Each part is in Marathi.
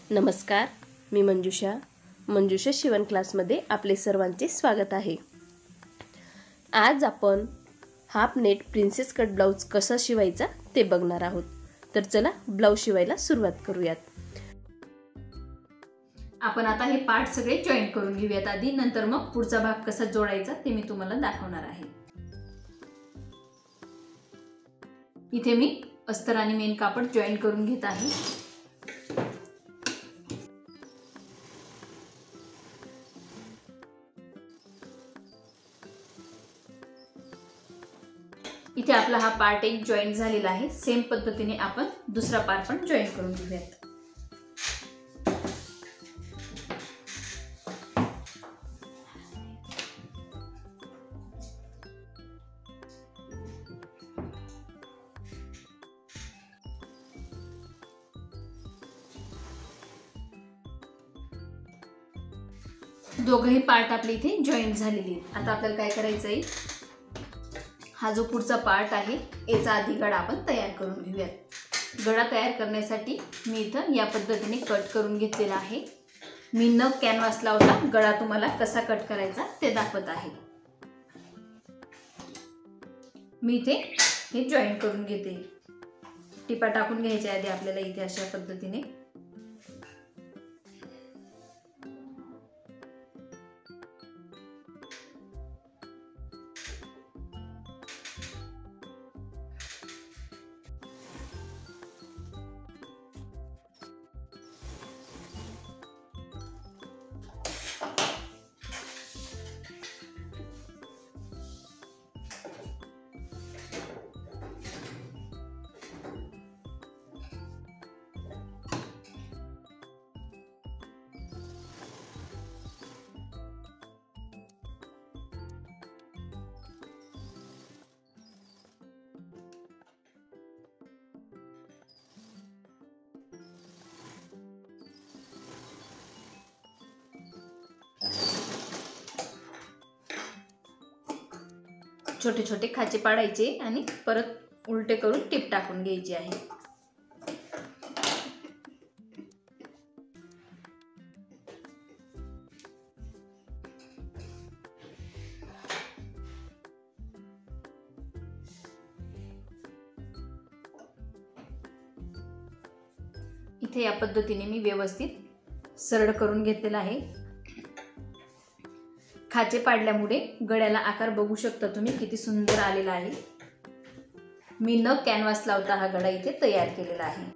नमस्कार, मी मंजुषा शिवण क्लासमध्ये आपले सर्वांचे स्वागत आहे। आज आपण half net princess cut blouse कसा शिवायचा ते बघणार आहोत। तर चला ब्लाउज शिवायला सुरुवात करूयात। आपण आता हे पार्ट सगळे जॉईन करून घेऊयात आधी, नंतर मग पुढचा भाग कसा जोडायचा ते मी तुम्हाला दाखवणार आहे। इथे मी अस्तर आणि मेन कापड जॉईन करून घेत आहे। इथे आपला हा पार्ट एक जॉईन झालेला आहे। सेम पद्धतीने आपण दुसरा पार्ट पण जॉईन करून घेऊयात। दोघेही पार्ट आपले इथे जॉईन झालेले आहेत। आता आपल्याला काय करायचं आहे, हा जो पुढचा पार्ट आहे याचा आधी गळा आपण तयार करून घेऊयात। गळा तयार करण्यासाठी मी इथं या पद्धतीने कट करून घेतलेला आहे। मी न कॅनव्हास लावता गळा तुम्हाला कसा कट करायचा ते दाखवत आहे। मी इथे हे जॉईन करून घेते। टिपा टाकून घ्यायच्या आधी आपल्याला इथे अशा पद्धतीने। छोटे छोटे खाचे पाडायचे आणि परत उलटे करून टिप टाकून घ्यायची आहे। इथे या पद्धतीने मी व्यवस्थित सरळ करून घेतलेला आहे। खाचे पाडल्यामुळे गळ्याला आकार बघू शकता तुम्ही किती सुंदर आलेला आहे। मी न कॅनव्हास लावता हा गळा इथे तयार केलेला आहे।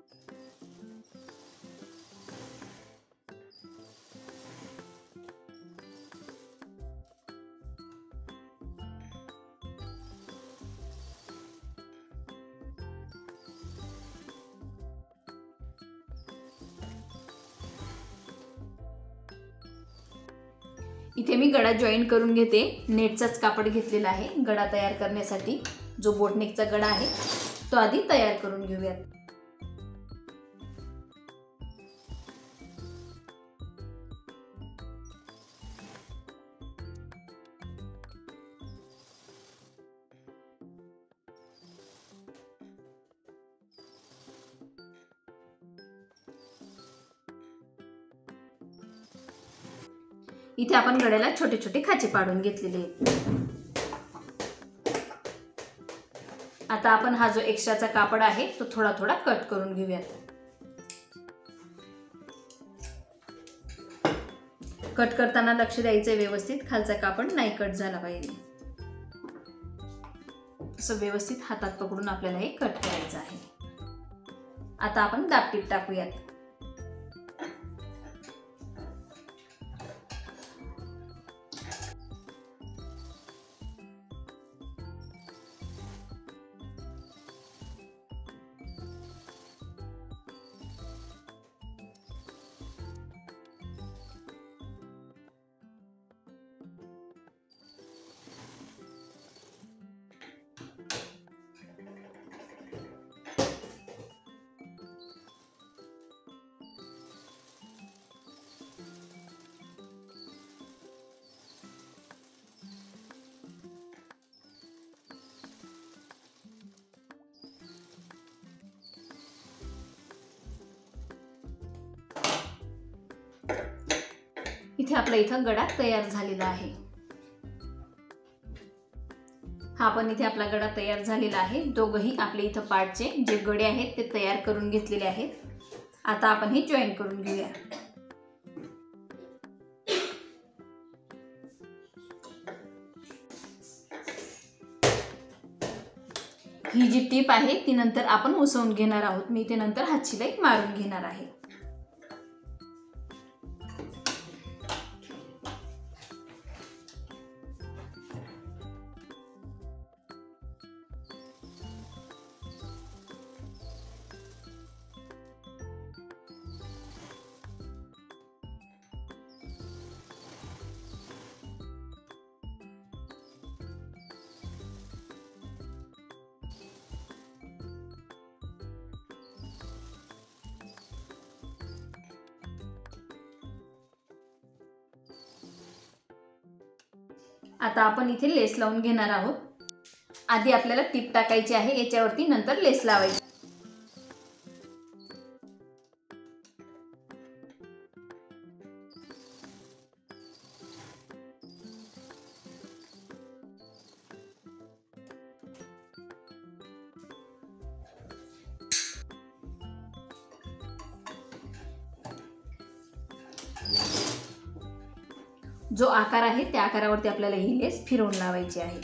इथे मी गळा जॉईन करून घेते। नेटचाच कापड घेतलेला आहे गळा तयार करण्यासाठी। जो बोटनेकचा गळा आहे तो आधी तयार करून घेऊयात। इथे आपण गळ्याला छोटे छोटे खाचे पाडून घेतलेले आहेत। आता आपण हा जो एक्स्ट्राचा कापड आहे तो थोडा थोडा कट करून घेऊयात। कट करताना लक्ष द्यायचं व्यवस्थित खालचा कापड नाही कट झाला पाहिजे। असं व्यवस्थित हातात पकडून आपल्याला हे कट करायचं आहे। आता आपण दाबटीप टाकूयात। इथे आपला इथं गडा तयार झालेला आहे। हा पण इथे आपला गडा तयार झालेला आहे। दोघही आपले इथं पार्टचे जे गडे आहेत ते तयार करून घेतलेले आहेत। आता आपण हे जॉईन करून घेऊया। ही जी टीप आहे ती नंतर आपण उसवून घेणार आहोत। मी ते नंतर हात शिलाई मारून घेणार आहे। आता आपण इथे लेस लावून घेणार आहोत। आधी आपल्याला टीप टाकायची आहे याच्यावरती, नंतर लेस लावायची। जो आकार आहे त्या आकारावरती आपल्याला ही लेस फिरवून लावायची आहे।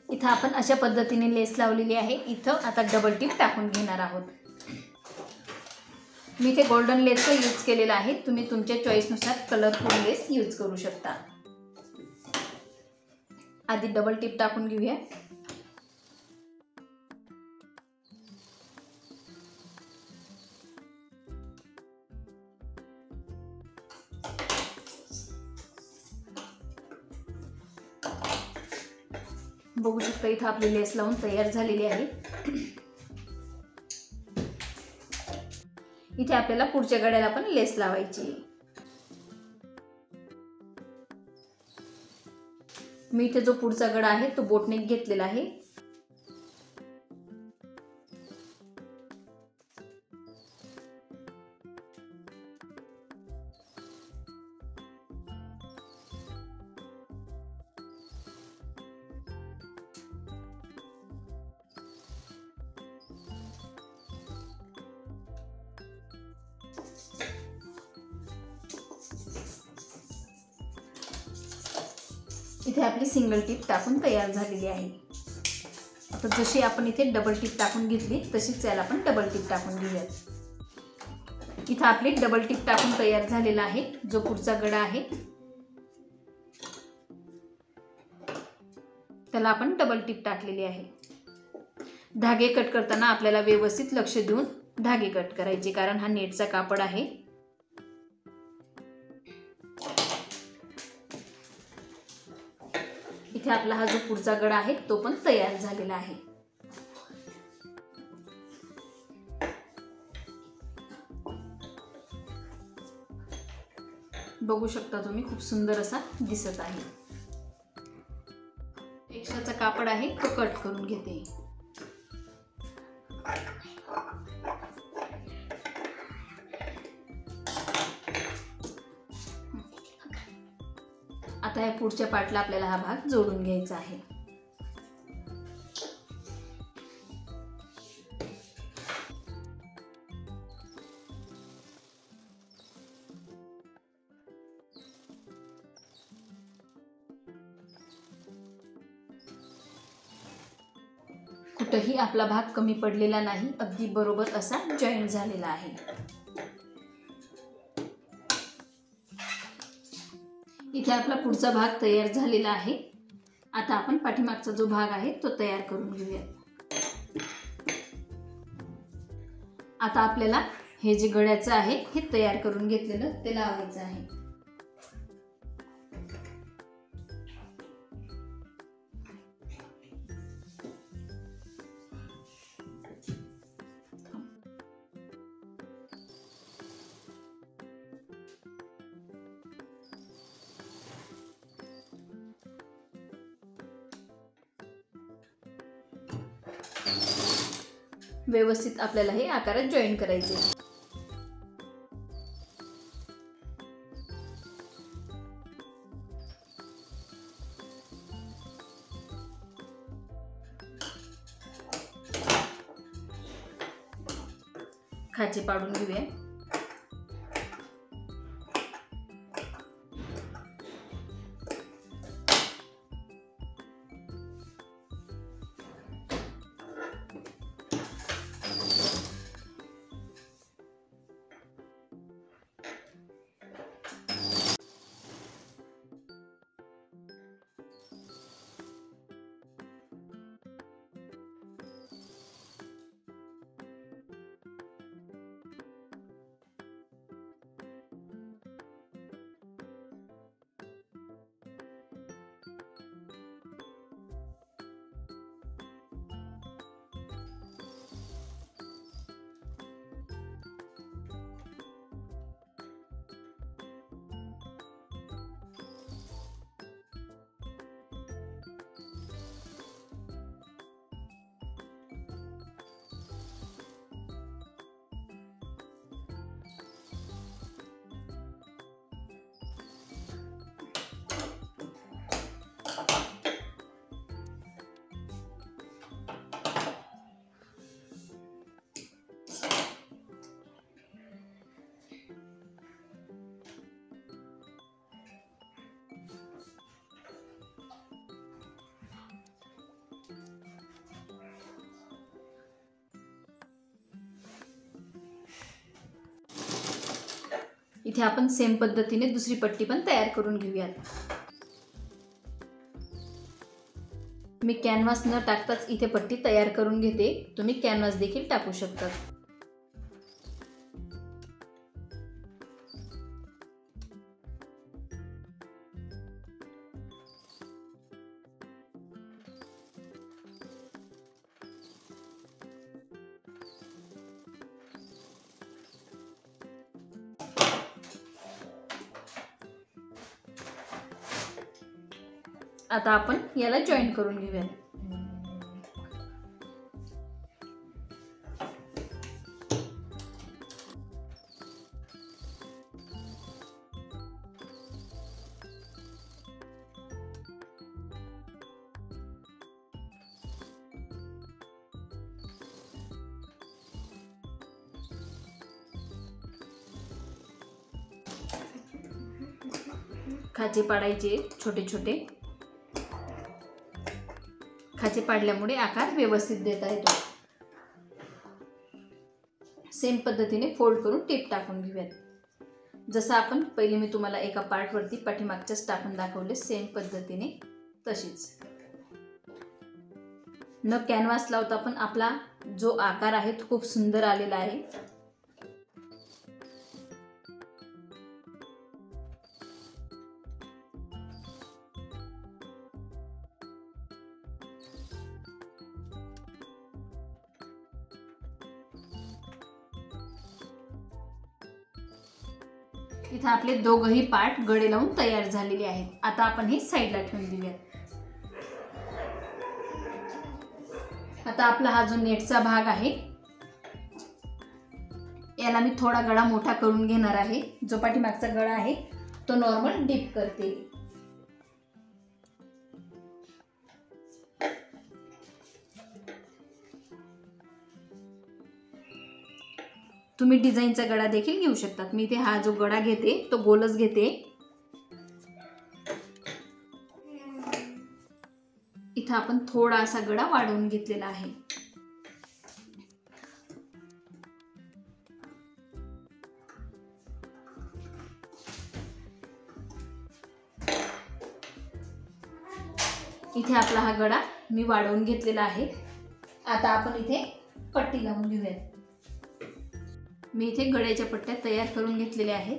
इथं आपण अशा पद्धतीने लेस लावलेली आहे। इथं आता डबल टिप टाकून घेणार आहोत। मी इथे गोल्डन लेसचा यूज केलेला आहे। तुम्ही तुमच्या चॉईसनुसार कलरफुल लेस यूज करू शकता। आधी डबल टिप टाकून घेऊया। बघू शकता इथं आपली लेस लावून तयार झालेली आहे। इथे आपल्याला पुढच्या गड्याला पण लेस लावायची आहे। मी इथे जो पुढचा गडा आहे तो बोटनेक घेतलेला आहे। इथे आपली सिंगल टिप टाकून तयार झालेली आहे। आता जशी आपण इथे डबल टिप टाकून घेतली तशीच याला आपण डबल टिप टाकून घेऊयात। इथे आपली डबल टिप टाकून तयार झालेला आहे। जो पुढचा गडा आहे त्याला आपण डबल टिप टाकलेली आहे। धागे कट करताना आपल्याला व्यवस्थित लक्ष देऊन धागे कट करायचे, कारण हा नेटचा कापड आहे। इथे आपला हा जो पुढचा गडा आहे तो पण तयार झालेला आहे। बघू शकता तुम्ही, खूप सुंदर असा दिसत आहे। एक्स्ट्राचा कापड आहे तो कट करून घेते। आता या पुढच्या पार्टला आपल्याला हा भाग जोडून घ्यायचा आहे। कुठेही आपला भाग कमी पडलेला नाही, अगदी बरोबर असा जॉईंट झालेला आहे। इथे आपला पुढचा भाग तयार झालेला आहे। आता आपण पाठीमागचा जो भाग आहे तो तयार करून घेऊया। आता आपल्याला हे जे गळ्याचं आहे हे तयार करून घेतलेलं ते लावायचं आहे। व्यवस्थित आपल्याला हे आकारात जॉईन करायचे. खाचे पाडून घेऊया. इथे आपण सेम पद्धतीने दुसरी पट्टी पण तयार करून घेऊयात. मी कॅनव्हास न टाकताच इथे पट्टी तयार करून घेते. तुम्ही कॅनव्हास देखील टाकू शकता. आता आपण याला जॉईन करून घेऊया. खाचे पाडायचे छोटे छोटे. खाचे पाडल्यामुळे आकार व्यवस्थित देता येतो. सेम पद्धतीने फोल्ड करून टिप टाकून घेऊयात. जसं आपण पहिले मी तुम्हाला एका पार्टवरती पाठीमागच्याच टाकून दाखवले, सेम पद्धतीने तशीच. न कॅनव्हास लावता पण आपला जो आकार आहे तो खूप सुंदर आलेला आहे. इथे आपले दोघही पार्ट गळे लावून तयार झालेले आहेत. आता आपण हे साईडला ठेवून देऊयात. आता आपला हा जो नेटचा भाग आहे याला मी थोडा गळा मोठा करून घेणार आहे. जो पाठीमागचा गळा आहे तो नॉर्मल डीप करते. तुम्ही डिझाईनचा गळा देखील घेऊ शकतात. मी इथे हा जो गळा घेते तो गोलच घेते. इथं आपण थोडा असा गळा वाढवून घेतलेला आहे. इथे आपला हा गळा मी वाढवून घेतलेला आहे. आता आपण इथे पट्टी लावून घेऊयात. मी इथे गळ्याच्या पट्ट्या तयार करून घेतलेल्या आहेत.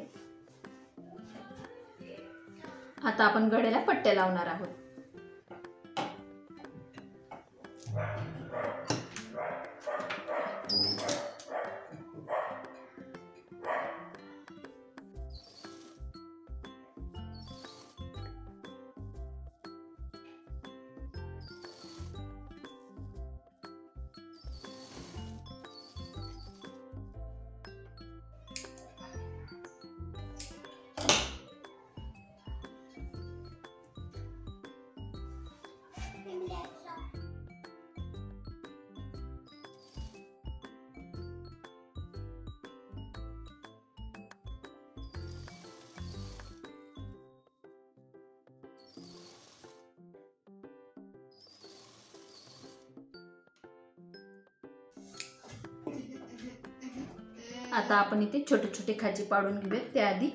आता आपण गळ्याला पट्ट्या लावणार आहोत. आता आपण इथे छोटे छोटे खाची पाडून घेऊयात. त्याआधी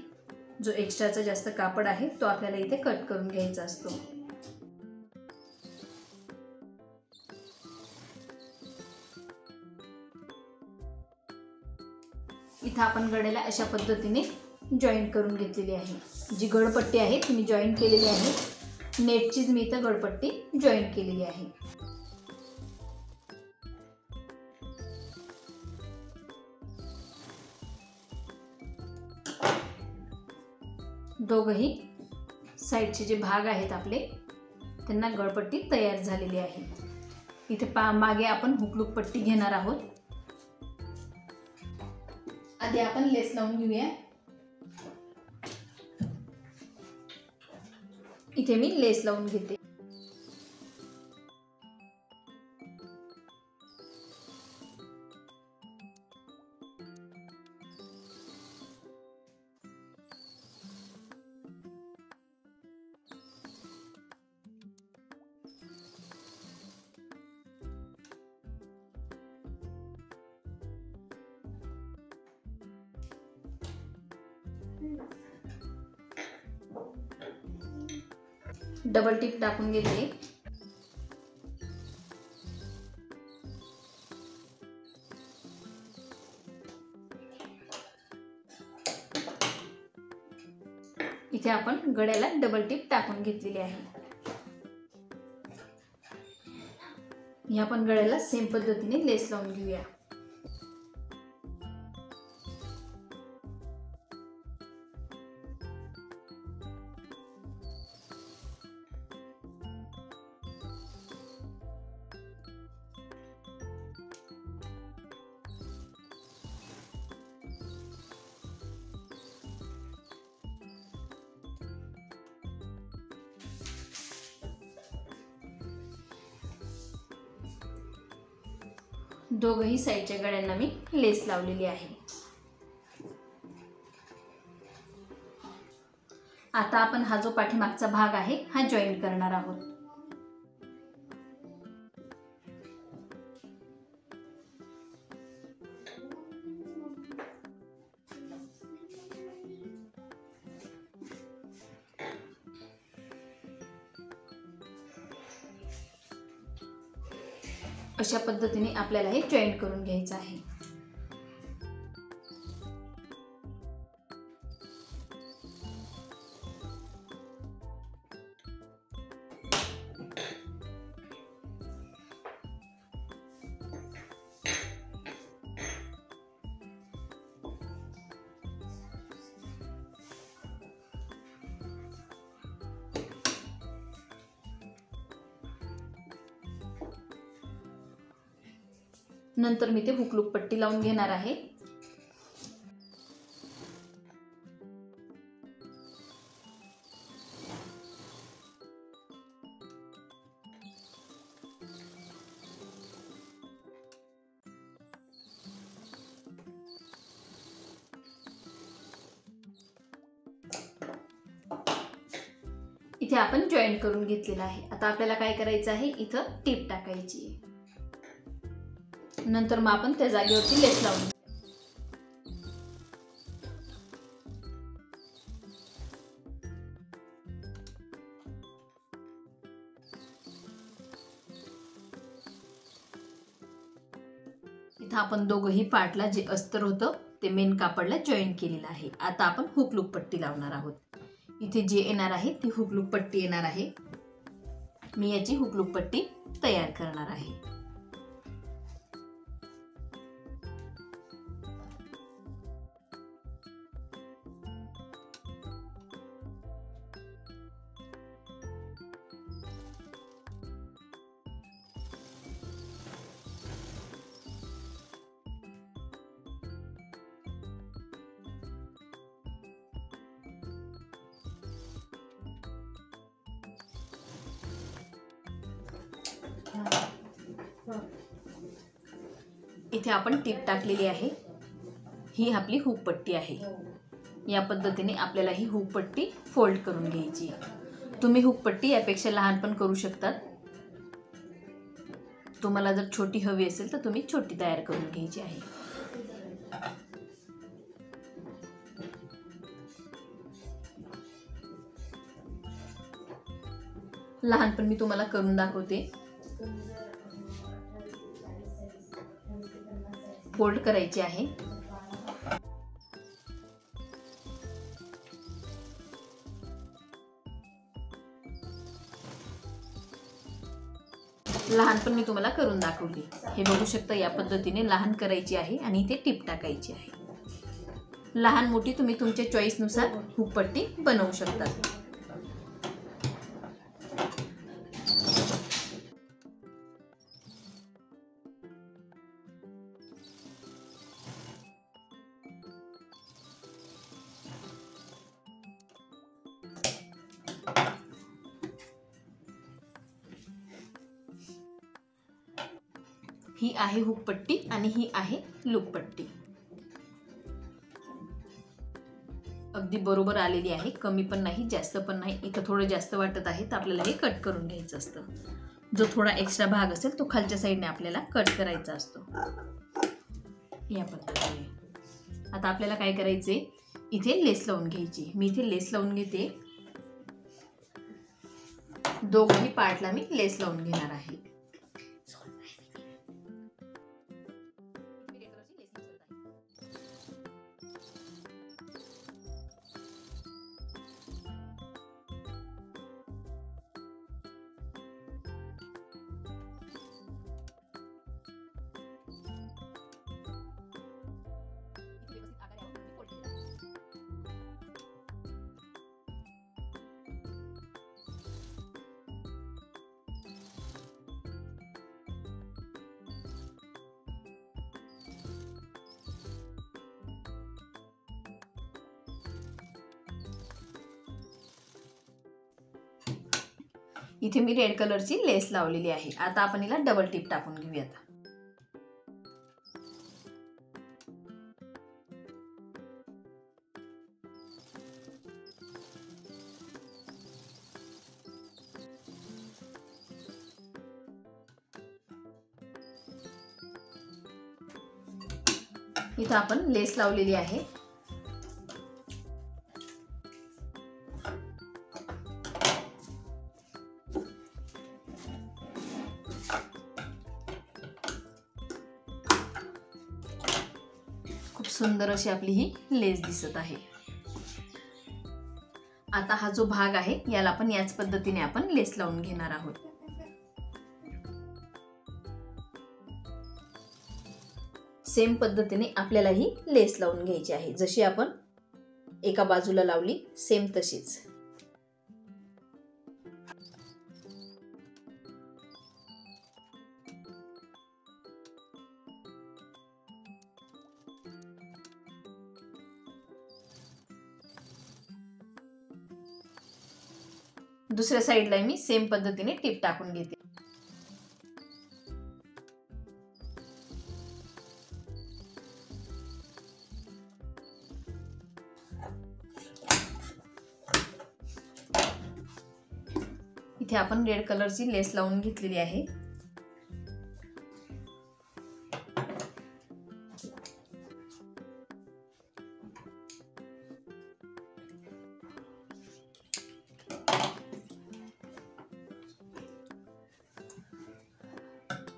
जो एक्स्ट्राचा जास्त कापड आहे तो आपल्याला इथे कट करून घ्यायचा असतो. इथं आपण गळ्याला अशा पद्धतीने जॉईंट करून घेतलेली आहे. जी गळपट्टी आहे ती मी जॉईंट केलेली आहे. नेटचीच मी इथं गळपट्टी जॉईंट केलेली आहे. दोघही साईडचे जे भाग आहेत आपले त्यांना गळपट्टी तयार झालेली आहे. इथे मागे आपण हुकलूक पट्टी घेणार आहोत. आधी आपण लेस लावून घेऊया. इथे मी लेस लावून घेते. डबल टिप टाकून घेते. इथे आपण गळ्याला डबल टिप टाकून घेतलेली आहे. या आपण गळ्याला सेम पद्धतीने लेस लावून घेऊया. दोघही साईडच्या गळ्यांना मी लेस लावलेली आहे. आता आपण हा जो पाठीमागचा भाग आहे हा जॉईन करणार आहोत. अशा पद्धतीने आपल्याला हे जॉईंट करून घ्यायचं आहे. नंतर मी ते हुकलूक पट्टी लावून घेणार आहे. इथे आपण जॉईंट करून घेतलेला आहे. आता आपल्याला काय करायचं आहे, इथं टीप टाकायची आहे. नंतर मग आपण त्या जागेवरती लेस लावून इथं आपण दोघही पार्टला जे अस्तर होतं ते मेन कापडला जॉईन केलेलं आहे. आता आपण हुकलूक पट्टी लावणार आहोत. इथे जे येणार आहे ती हुकलूक पट्टी येणार आहे. मी याची हुकलूक पट्टी तयार करणार आहे. इथे आपण टीप टाकलेली आहे. ही आपली हुक पट्टी आहे. या पद्धतीने आपल्याला ही हुक पट्टी फोल्ड करून घ्यायची. तुम्ही हुक पट्टी यापेक्षा लहान पण करू शकतात. तुम्हाला जर छोटी हवी असेल तर तुम्ही छोटी तयार करून घ्यायची आहे. लहान पण मी तुम्हाला करून दाखवते. फोल्ड करायची आहे. लहान पण मी तुम्हाला करून दाखवली. हे बघू शकता, या पद्धतीने लहान करायची आहे आणि इथे टिप टाकायची आहे. लहान मोठी तुम्ही तुमच्या चॉईसनुसार हुकपट्टी बनवू शकता. ही आहे हुकपट्टी आणि ही आहे लूपपट्टी. अगदी बरोबर आलेली आहे. कमी पण नाही, जास्त पण नाही. इथं थोडं जास्त वाटत आहे तर आपल्याला हे कट करून घ्यायचं असतं. जो थोडा एक्स्ट्रा भाग असेल तो खालच्या साईडने आपल्याला कट करायचा असतो. या पद्धतीने. आता आपल्याला काय करायचे, इथे लेस लावून घ्यायची. मी इथे लेस लावून घेते. दोघही पार्टला मी लेस लावून घेणार आहे. इथे मी रेड कलरची लेस लावलेली आहे. आता आपण हिला डबल टिप टाकून घेऊयात. इथे आपण लेस लावलेली आहे. खूप सुंदर अशी आपली ही लेस दिसत आहे. आता हा जो भाग आहे याला आपण याच पद्धतीने आपण लेस लावून घेणार आहोत. सेम पद्धतीने आपल्याला ही लेस लावून घ्यायची आहे. जशी आपण एका बाजूला लावली सेम तशीच. दुसऱ्या साइडला मी सेम पद्धतीने टिप टाकून घेते. इथे आपण रेड कलरची लेस लावून घेतलेली आहे.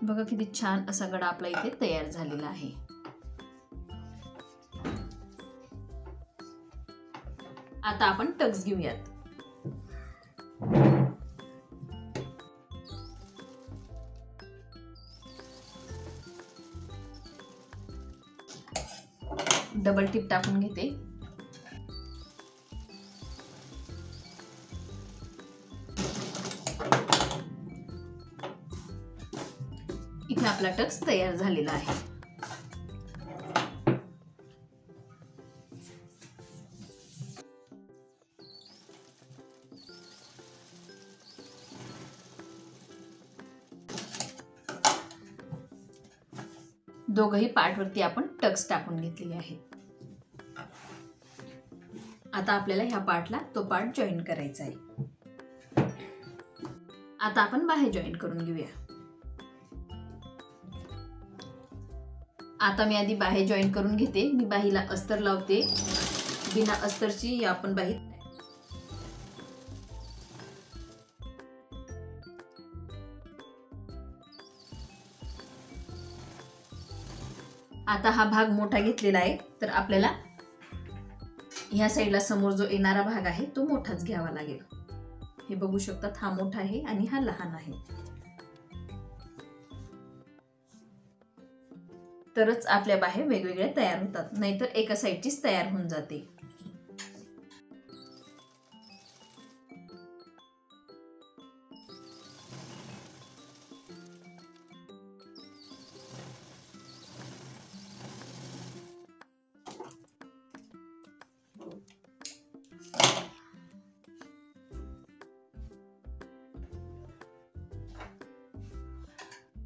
बघा किती छान असा गडा आपला इथे तयार झालेला आहे. आता आपण टक्स घेऊयात. डबल टिप टाकून घेते. इथे आपला टक्स तयार झालेला आहे. दोघही पार्ट वरती आपण टक्स टाकून घेतलेले आहेत. आता आपल्याला ह्या पार्टला तो पार्ट जॉईन करायचा आहे. आता आपण बाहेर जॉईन करून घेऊया. आता मी आधी बाहेर जॉईन करून घेते. मी बाहीला अस्तर लावते. बिना अस्तरची आपण बाही आता हा भाग मोठा घेतलेला आहे, तर आपल्याला ह्या साईडला समोर जो येणारा भाग आहे तो मोठाच घ्यावा लागेल. हे बघू शकतात, हा मोठा आहे आणि हा लहान आहे. तरच आपल्या बाह्या वेगवेगळ्या तयार होतात, नाहीतर एका साईडचीच तयार होऊन जाते.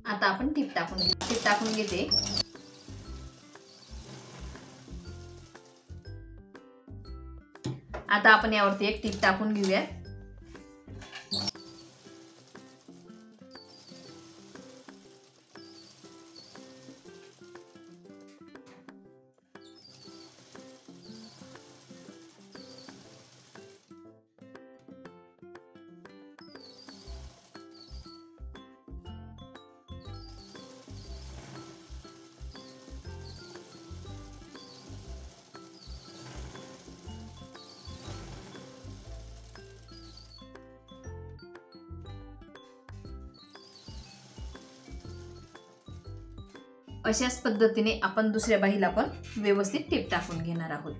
आता आपण टीप टाकून घेते. आता आपण यावरती एक टीप टाकून घेऊया. अशाच पद्धतीने आपण दुसऱ्या बाहीला पण व्यवस्थित टीप टाकून घेणार आहोत.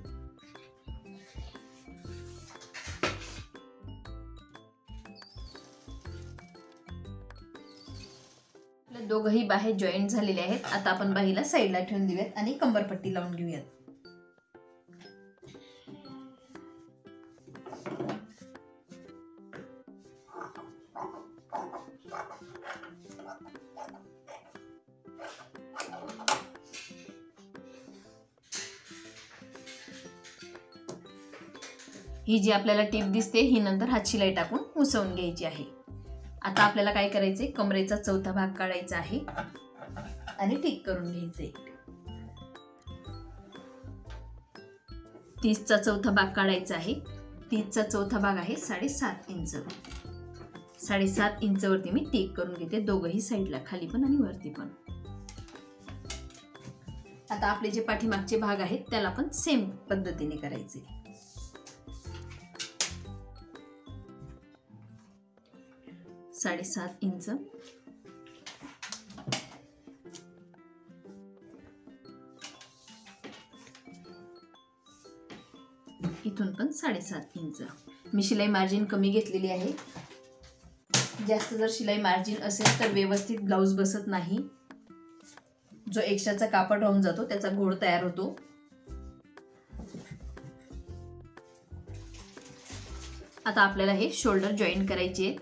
दोघही बाहे जॉईंट झालेले आहेत. आता आपण बाहीला साईडला ठेवून देऊयात आणि कंबरपट्टी लावून घेऊयात. ही जी आपल्याला टीप दिसते ही नंतर हात शिलाई टाकून उसवून घ्यायची आहे. आता आपल्याला काय करायचंय, कमरेचा चौथा भाग काढायचा आहे आणि ठीक करून घ्यायचंय. 30चा चौथा भाग काढायचा आहे. 30चा चौथा भाग आहे 7.5 इंच. 7.5 इंच वरती मी टीक करून घेते, दोघही साईडला, खाली पण आणि वरती पण. आता आपले जे पाठीमागचे भाग आहेत त्याला पण सेम पद्धतीने करायचे. साडेसात इंच, इथून पण 7.5 इंच. मी शिलाई मार्जिन कमी घेतलेली आहे. जास्त जर शिलाई मार्जिन असेल तर व्यवस्थित ब्लाउज बसत नाही. जो एक्स्ट्राचा कापड राहून जातो त्याचा घोळ तयार होतो. आता आपल्याला हे शोल्डर जॉईन करायचे.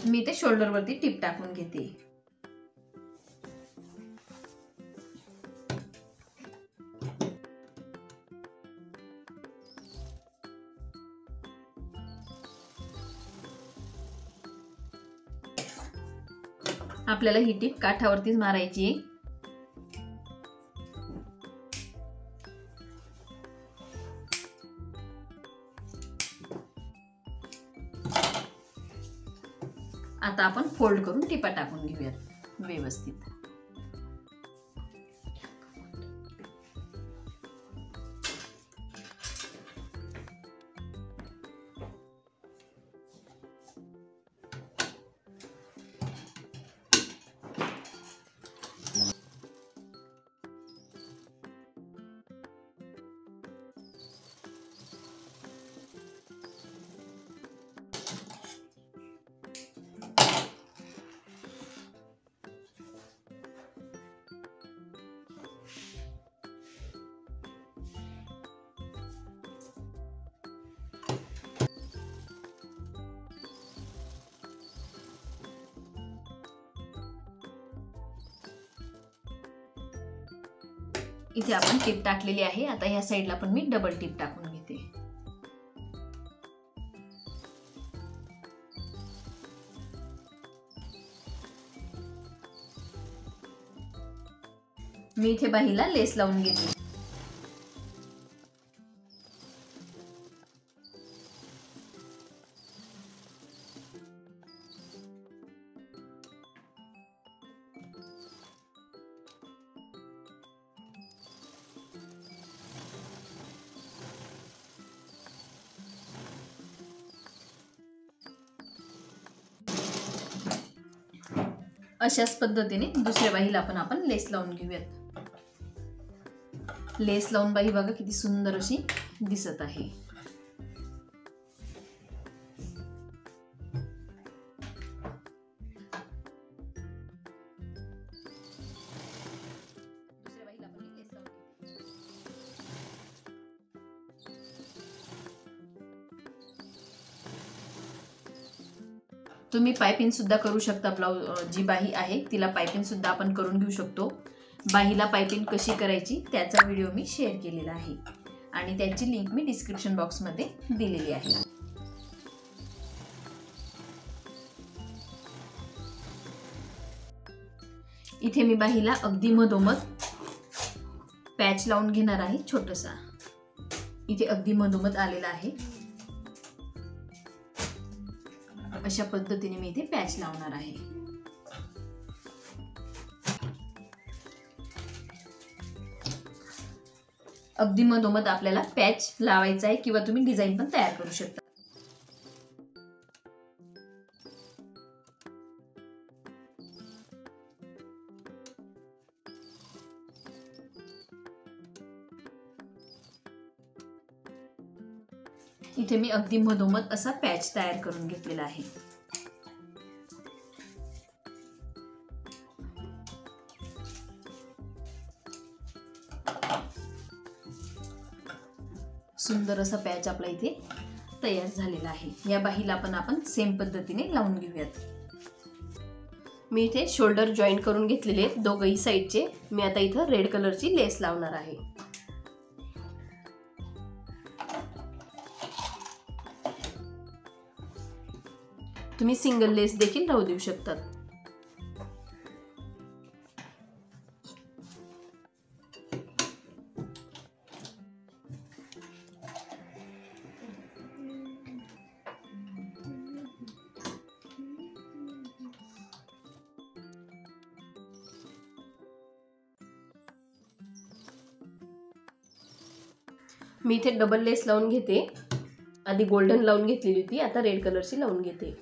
मी ते शोल्डर वरती टीप टाकून घेते. आपल्याला ही टीप काठावरतीच मारायची आहे. आता आपण फोल्ड करून टिपा टाकून घेऊयात व्यवस्थित. इथे आपण टीप टाकलेली आहे. आता ह्या साईडला पण मी डबल टीप टाकून घेते. मी इथे बाहीला लेस लावून घेते. अशाच पद्धतीने दुसऱ्या बाहीला पण आपण लेस लावून घेऊयात. लेस लावून बाही बघा किती सुंदर अशी दिसत आहे. तुम्ही पाइपिंग सुद्धा करू शकता. ब्लाउज जी बाही आहे तिला पाइपिंग सुद्धा आपण करून घेऊ शकतो. बाहीला पाइपिंग कशी करायची त्याचा व्हिडिओ मी शेअर केलेला आहे आणि त्याची लिंक मी डिस्क्रिप्शन बॉक्समध्ये दिलेली आहे. इथे मी बाहीला अगदी मधोमध पॅच लावून घेणार आहे. छोटासा इथे अगदी मधोमध आलेला आहे. अशा पद्धतीने मी इथे पॅच लावणार आहे. अगदी मधोमध आपल्याला पॅच लावायचा आहे किंवा तुम्ही डिझाईन पण तयार करू शकता. इथे मी अगदी मधोमध असा पॅच तयार करून घेतलेला आहे. सुंदर असा पॅच आपला इथे तयार झालेला आहे. या बाहीला पण आपण सेम पद्धतीने लावून घेऊयात. मी इथे शोल्डर जॉईंट करून घेतलेले दोघही साइडचे. मी आता इथं रेड कलरची लेस लावणार आहे. तुम्ही सिंगल लेस देखील लावू देऊ शकतात. मी इथे डबल लेस लावून घेते. आधी गोल्डन लावून घेतलेली होती, आता रेड कलरची लावून घेते.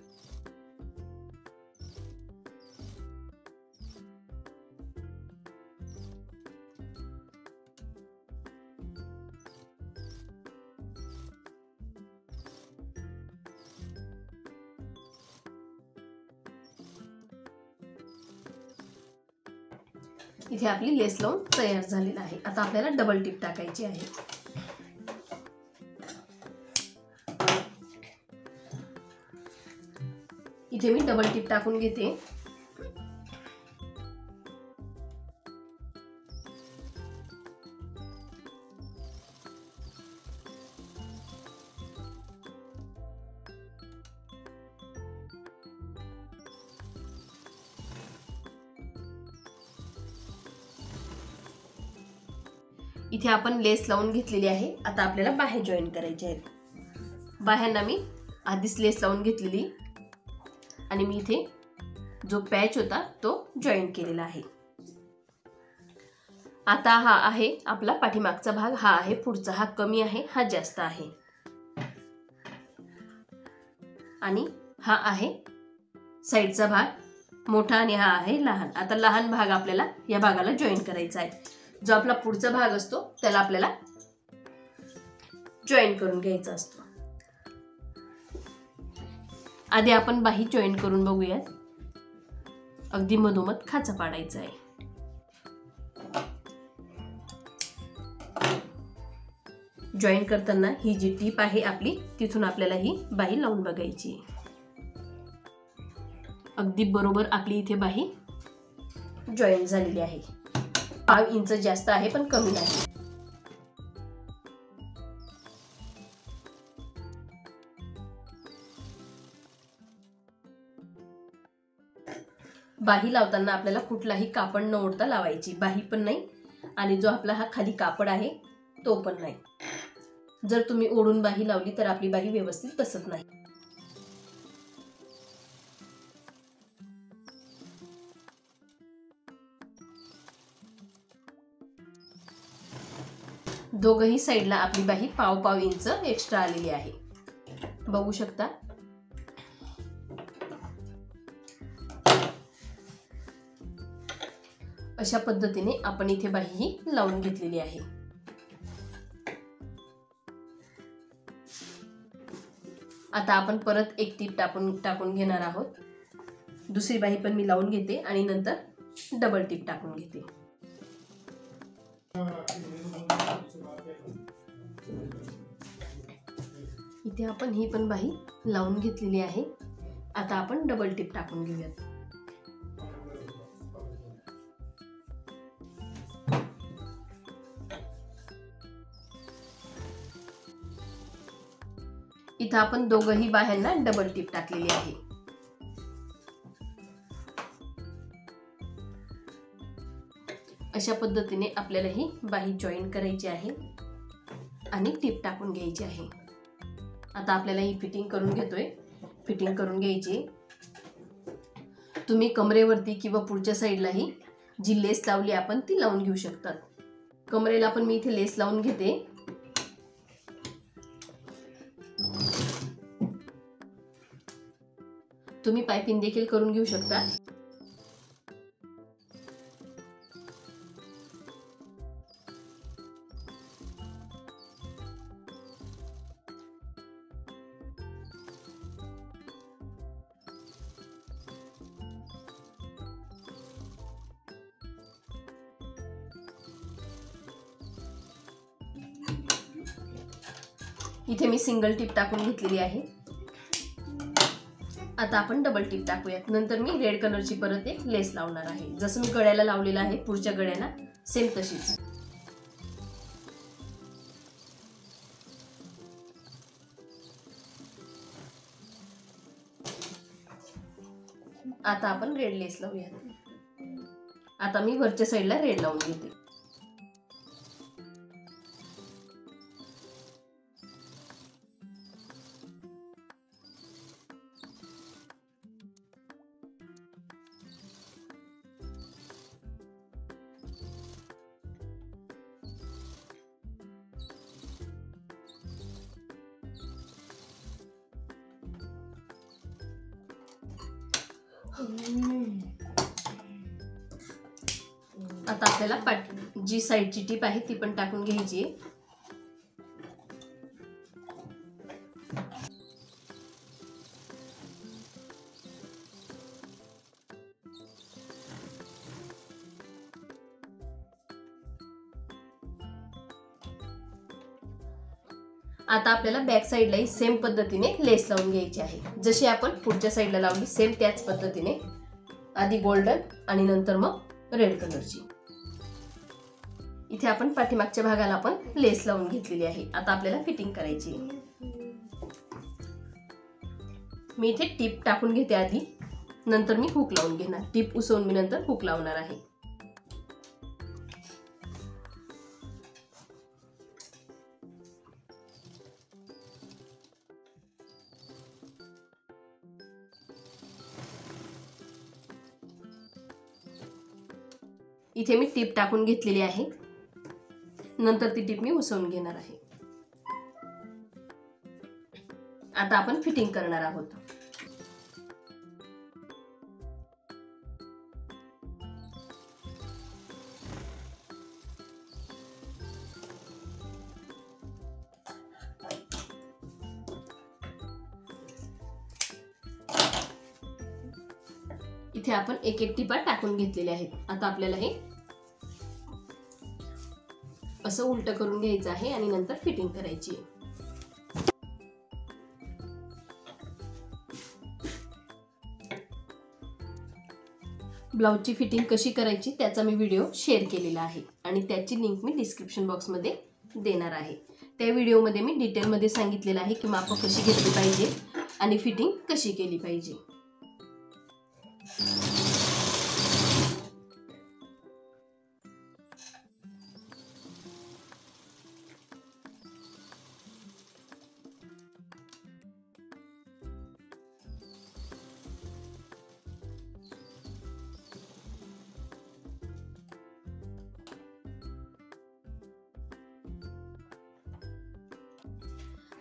इथे आपली लेस लावून तयार झालेला आहे. आता आपल्याला डबल टिप टाकायची आहे. इथे मी डबल टिप टाकून घेते. इथे आपण लेस लावून घेतलेली आहे. आता आपल्याला बाह्या जॉईन करायचे आहेत. बाह्यांना मी आधीच लेस लावून घेतलेली आणि मी इथे जो पॅच होता तो जॉईन केलेला आहे. आता हा आहे आपला पाठीमागचा भाग, हा आहे पुढचा. हा कमी आहे, हा जास्त आहे आणि हा आहे साइडचा भाग मोठा आणि हा आहे लहान. आता लहान भाग आपल्याला या भागाला जॉईन करायचा आहे. जो आपला पुढचा भाग असतो त्याला आपल्याला जॉईन करून घ्यायचा असतो. आधी आपण बाही जॉईन करून बघूयात. अगदी मधोमध खाचा पाडायचा आहे. जॉईन करताना ही जी टीप आहे आपली तिथून आपल्याला ही बाही लावून बघायची. अगदी बरोबर आपली इथे बाही जॉईन झालेली आहे. 5 इंच जास्त आहे पण कमी नाही. बाही लावताना आपल्याला कुठलाही कापड न ओढता लावायची. बाही पण नाही आणि जो आपला हा खाली कापड आहे तो पण नाही. जर तुम्ही ओढून बाही लावली तर आपली बाही व्यवस्थित बसत नाही. दोघही साईडला आपली बाही पाव इंच एक्स्ट्रा आलेली आहे, बघू शकता. अशा पद्धतीने आपण इथे बाही ही लावून घेतलेली आहे. आता आपण परत एक टीप टाकून घेणार आहोत. दुसरी बाही पण मी लावून घेते आणि नंतर डबल टीप टाकून घेते. इथे आपण ही पण बाही लावून घेतलेली आहे. आता आपण डबल टीप टाकून घेऊयात. इथं आपण दोघही बाह्यांना डबल टीप टाकलेली आहे. अशा पद्धतीने आपल्याला ही बाही जॉईन करायची आहे आणि टीप टाकून घ्यायची आहे. आता आपल्याला ही फिटिंग करून घेतोय. फिटिंग करून घ्यायची. तुम्ही कमरेवरती किंवा पुढच्या साईडलाही जी लेस लावली आपण ती लावून घेऊ शकतात. कमरेला पण मी इथे लेस लावून घेते. तुम्ही पाइपिंग देखील करून घेऊ शकता. इथे मी सिंगल टिप टाकून घेतलेली आहे. आता आपण डबल टिप टाकूयात. नंतर मी रेड कलरची परत एक लेस लावणार आहे. जसं मी गळ्याला लावलेला आहे पुढच्या गळ्याला सेम तशीच. आता आपण रेड लेस लावूयात. आता मी वरच्या साईडला रेड लावून घेते. आता आपल्याला जी साईडची टीप आहे ती पण टाकून घ्यायची. आता आपल्याला बॅक साईडलाही सेम पद्धतीने लेस लावून घ्यायची आहे. जशी आपण पुढच्या साईडला लावली सेम त्याच पद्धतीने. आधी गोल्डन आणि नंतर मग रेड कलरची. इथे आपण पाठीमागच्या भागाला पण लेस लावून घेतलेली आहे. आता आपल्याला फिटिंग करायची. मी इथे टीप टाकून घेते आधी, नंतर मी हुक लावून घेणार. टीप उसवून मी नंतर हुक लावणार आहे. इथे मी टीप टाकून घेतलेली आहे. नंतर ती टीप मी उसवून घेणार आहे. आता आपण फिटिंग करणार आहोत. इथे आपण एक एक टिपा टाकून घेतलेल्या आहेत. आता आपल्याला हे असं उलट करून घ्यायचं आहे आणि नंतर फिटिंग करायची. ब्लाउजची फिटिंग कशी करायची त्याचा मी व्हिडिओ शेअर केलेला आहे आणि त्याची लिंक मी डिस्क्रिप्शन बॉक्समध्ये देणार आहे. त्या व्हिडिओमध्ये मी डिटेलमध्ये सांगितलेलं आहे की माप कशी घेतली पाहिजे आणि फिटिंग कशी केली पाहिजे.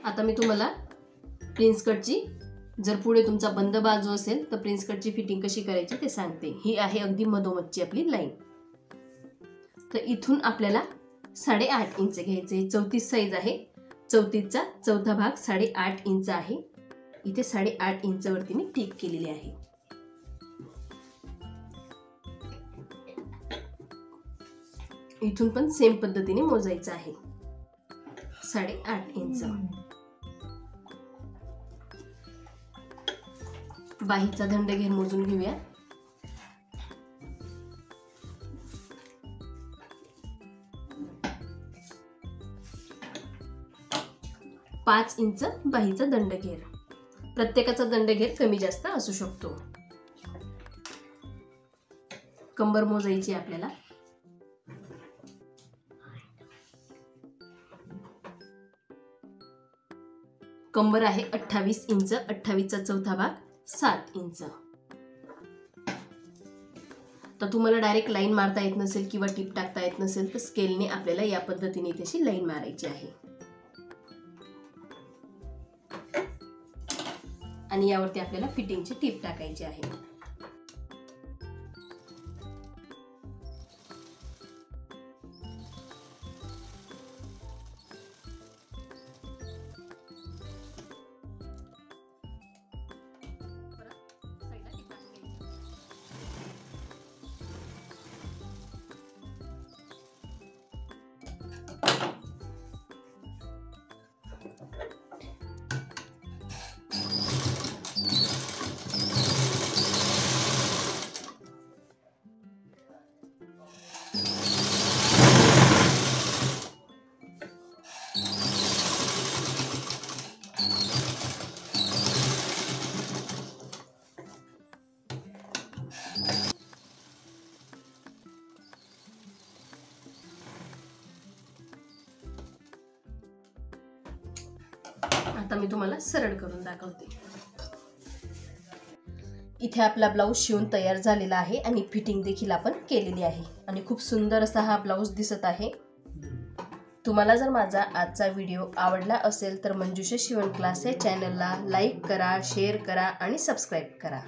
आता मी तुम्हाला प्रिन्स कटची, जर पुढे तुमचा बंद बाजू असेल तर प्रिन्स कटची फिटिंग कशी करायची ते सांगते. ही आहे अगदी मधोमधची आपली लाईन. तर इथून आपल्याला 8.5 इंच घ्यायचे. 34 साईज आहे. 34चा चौथा भाग 8.5 इंच आहे. इथे 8.5 इंच वरती मी टिक केलेली आहे. इथून पण सेम पद्धतीने मोजायचं आहे. 8.5 इंच. बाहीचा दंडघेर मोजून घेऊया. 5 इंच बाहीचा दंडघेर. प्रत्येकाचा दंडघेर कमी जास्त असू शकतो. कंबर मोजायची आपल्याला. कंबर आहे 28 इंच. 28चा चौथा भाग 7 इंच. तर तुम्हाला डायरेक्ट लाईन मारता येत नसेल किंवा टिप टाकता येत नसेल तर स्केलने आपल्याला या पद्धतीने तशी लाईन मारायची आहे. आणि यावरती आपल्याला फिटिंगची टिप टाकायची आहे. आता मी तुम्हाला सरळ करून दाखवते. इथे आपला ब्लाऊज शिवून तयार झालेला आहे आणि फिटिंग देखील आपण केलेली आहे आणि खूप सुंदर असा हा ब्लाऊज दिसत आहे. तुम्हाला जर माझा आजचा व्हिडिओ आवडला असेल तर मंजुषा शिवण क्लास या चॅनलला लाईक करा, शेअर करा आणि सबस्क्राईब करा.